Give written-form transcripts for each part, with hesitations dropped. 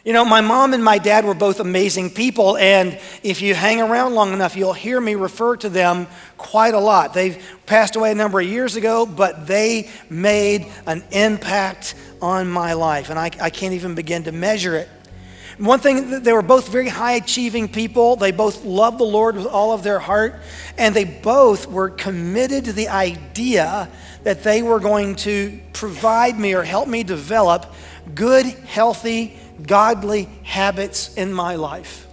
You know, my mom and my dad were both amazing people, and if you hang around long enough, you'll hear me refer to them quite a lot. They've passed away a number of years ago, but they made an impact on my life, and I can't even begin to measure it. One thing, they were both very high-achieving people. They both loved the Lord with all of their heart, and they both were committed to the idea that they were going to provide me or help me develop good, healthy, godly habits in my life.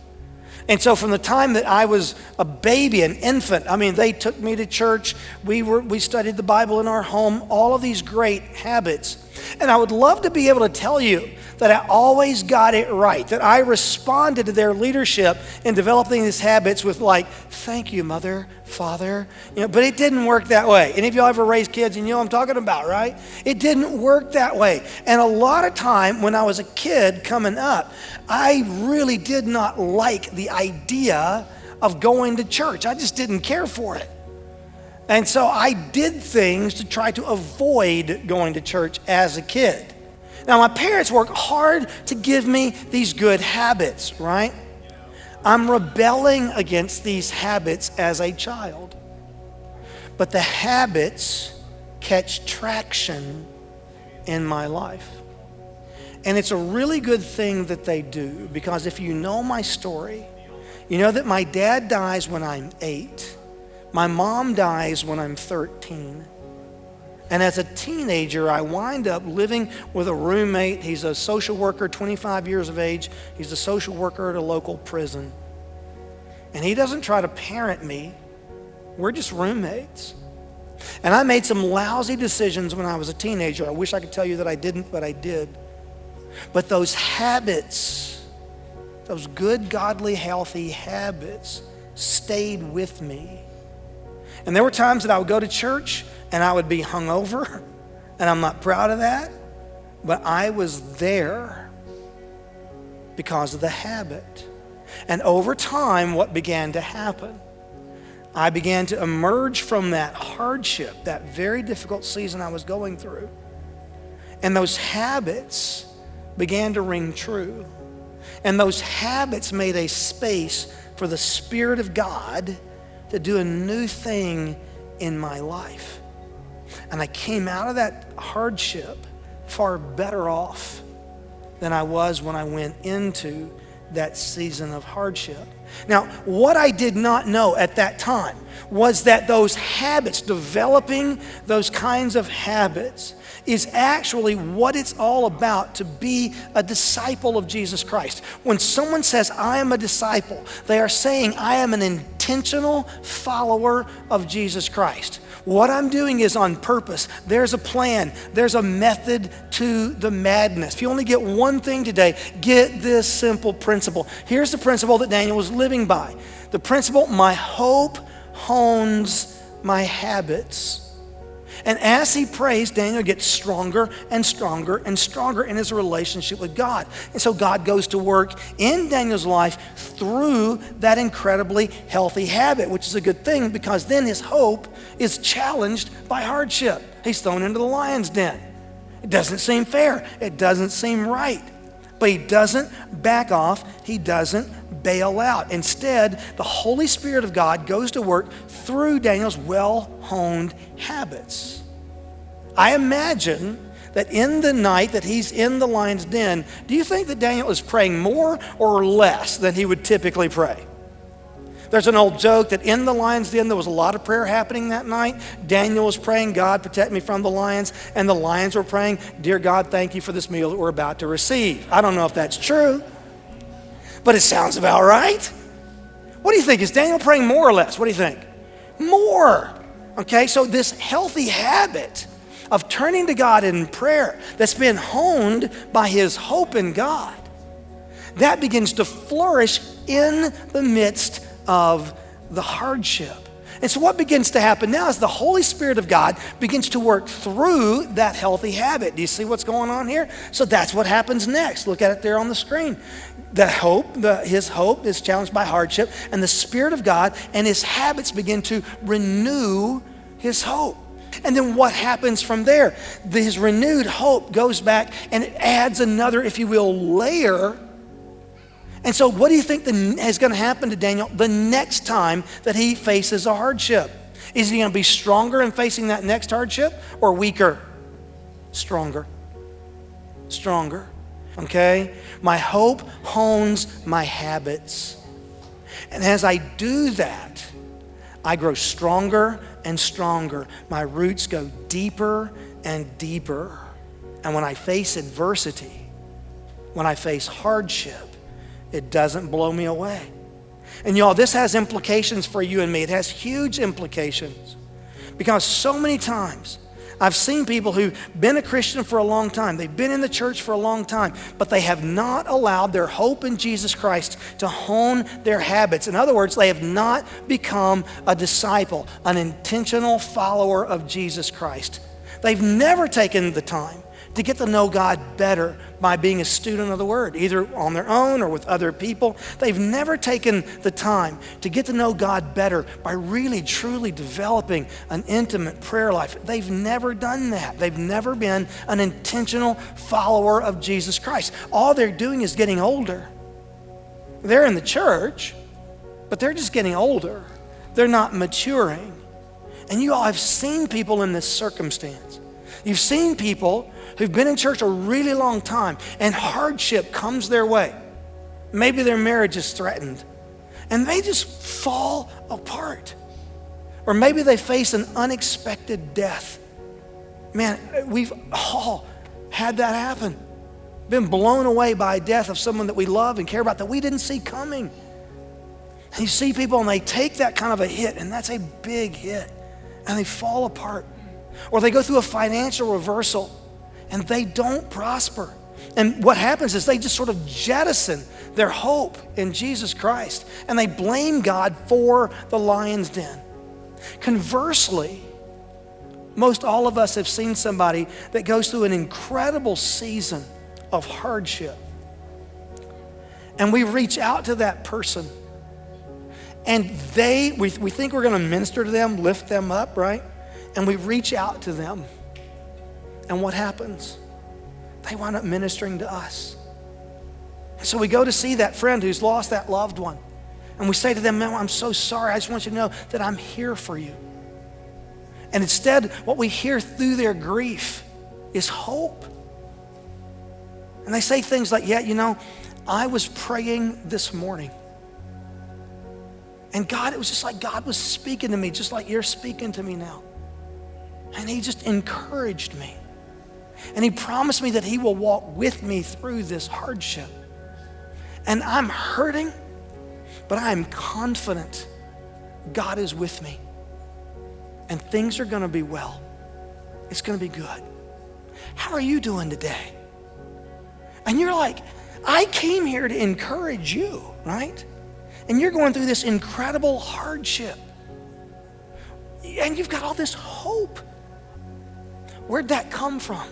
And so from the time that I was a baby, an infant, they took me to church. We studied the Bible in our home, all of these great habits. And I would love to be able to tell you that I always got it right, that I responded to their leadership in developing these habits with thank you, mother, father. But it didn't work that way. Any of y'all ever raised kids and you know what I'm talking about, right? It didn't work that way. And a lot of time when I was a kid coming up, I really did not like the idea of going to church. I just didn't care for it. And so I did things to try to avoid going to church as a kid. Now, my parents worked hard to give me these good habits, right? I'm rebelling against these habits as a child. But the habits catch traction in my life. And it's a really good thing that they do, because if you know my story, you know that my dad dies when I'm 8. My mom dies when I'm 13. And as a teenager, I wind up living with a roommate. He's a social worker, 25 years of age. He's a social worker at a local prison. And he doesn't try to parent me. We're just roommates. And I made some lousy decisions when I was a teenager. I wish I could tell you that I didn't, but I did. But those habits, those good, godly, healthy habits stayed with me. And there were times that I would go to church and I would be hungover, and I'm not proud of that, but I was there because of the habit. And over time, what began to happen? I began to emerge from that hardship, that very difficult season I was going through. And those habits began to ring true. And those habits made a space for the Spirit of God to do a new thing in my life. And I came out of that hardship far better off than I was when I went into that season of hardship. Now, what I did not know at that time was that those habits, developing those kinds of habits, is actually what it's all about to be a disciple of Jesus Christ. When someone says, I am a disciple, they are saying, I am an intentional follower of Jesus Christ. What I'm doing is on purpose. There's a plan. There's a method to the madness. If you only get one thing today, get this simple principle. Here's the principle that Daniel was living by. The principle, my hope hones my habits. And as he prays, Daniel gets stronger and stronger and stronger in his relationship with God. And so God goes to work in Daniel's life through that incredibly healthy habit, which is a good thing, because then his hope is challenged by hardship. He's thrown into the lion's den. It doesn't seem fair. It doesn't seem right. But he doesn't back off. He doesn't bail out. Instead, the Holy Spirit of God goes to work through Daniel's well-honed habits. I imagine that in the night that he's in the lion's den, do you think that Daniel is praying more or less than he would typically pray? There's an old joke that in the lion's den, there was a lot of prayer happening that night. Daniel was praying, God, protect me from the lions. And the lions were praying, dear God, thank you for this meal that we're about to receive. I don't know if that's true, but it sounds about right. What do you think? Is Daniel praying more or less? What do you think? More. Okay, so this healthy habit of turning to God in prayer that's been honed by his hope in God, that begins to flourish in the midst of the hardship. And so what begins to happen now is the Holy Spirit of God begins to work through that healthy habit. Do you see what's going on here? So that's what happens next. Look at it there on the screen. His hope is challenged by hardship, and the Spirit of God and his habits begin to renew his hope. And then what happens from there? His renewed hope goes back and it adds another, if you will, layer And so what do you think is going to happen to Daniel the next time that he faces a hardship? Is he going to be stronger in facing that next hardship or weaker? Stronger. Stronger. Okay? My hope hones my habits. And as I do that, I grow stronger and stronger. My roots go deeper and deeper. And when I face adversity, when I face hardship, it doesn't blow me away. And y'all, this has implications for you and me. It has huge implications. Because so many times, I've seen people who've been a Christian for a long time. They've been in the church for a long time, but they have not allowed their hope in Jesus Christ to hone their habits. In other words, they have not become a disciple, an intentional follower of Jesus Christ. They've never taken the time to get to know God better by being a student of the Word, either on their own or with other people. They've never taken the time to get to know God better by really, truly developing an intimate prayer life. They've never done that. They've never been an intentional follower of Jesus Christ. All they're doing is getting older. They're in the church, but they're just getting older. They're not maturing. And you all have seen people in this circumstance. You've seen people who've been in church a really long time and hardship comes their way. Maybe their marriage is threatened and they just fall apart. Or maybe they face an unexpected death. Man, we've all had that happen. Been blown away by a death of someone that we love and care about that we didn't see coming. And you see people and they take that kind of a hit, and that's a big hit, and they fall apart. Or they go through a financial reversal and they don't prosper. And what happens is they just sort of jettison their hope in Jesus Christ and they blame God for the lion's den. Conversely, most all of us have seen somebody that goes through an incredible season of hardship. And we reach out to that person and we think we're going to minister to them, lift them up, right? And we reach out to them. And what happens? They wind up ministering to us. And so we go to see that friend who's lost that loved one. And we say to them, man, I'm so sorry. I just want you to know that I'm here for you. And instead, what we hear through their grief is hope. And they say things like, yeah, you know, I was praying this morning. And God, it was just like God was speaking to me, just like you're speaking to me now. And he just encouraged me. And he promised me that he will walk with me through this hardship. And I'm hurting, but I am confident God is with me. And things are going to be well. It's going to be good. How are you doing today? And you're like, I came here to encourage you, right? And you're going through this incredible hardship. And you've got all this hope. Where'd that come from?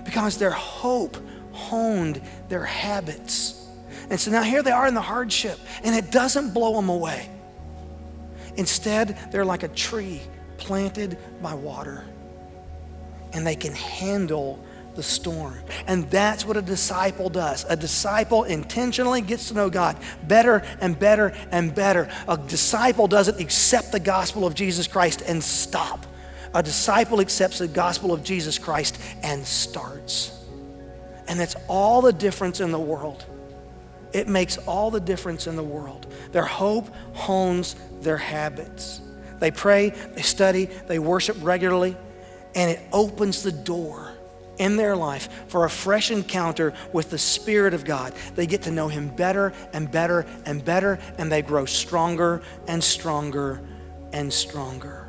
Because their hope honed their habits. And so now here they are in the hardship, and it doesn't blow them away. Instead, they're like a tree planted by water, and they can handle the storm. And that's what a disciple does. A disciple intentionally gets to know God better and better and better. A disciple doesn't accept the gospel of Jesus Christ and stop. A disciple accepts the gospel of Jesus Christ and starts. And that's all the difference in the world. It makes all the difference in the world. Their hope hones their habits. They pray, they study, they worship regularly, and it opens the door in their life for a fresh encounter with the Spirit of God. They get to know him better and better and better, and they grow stronger and stronger and stronger.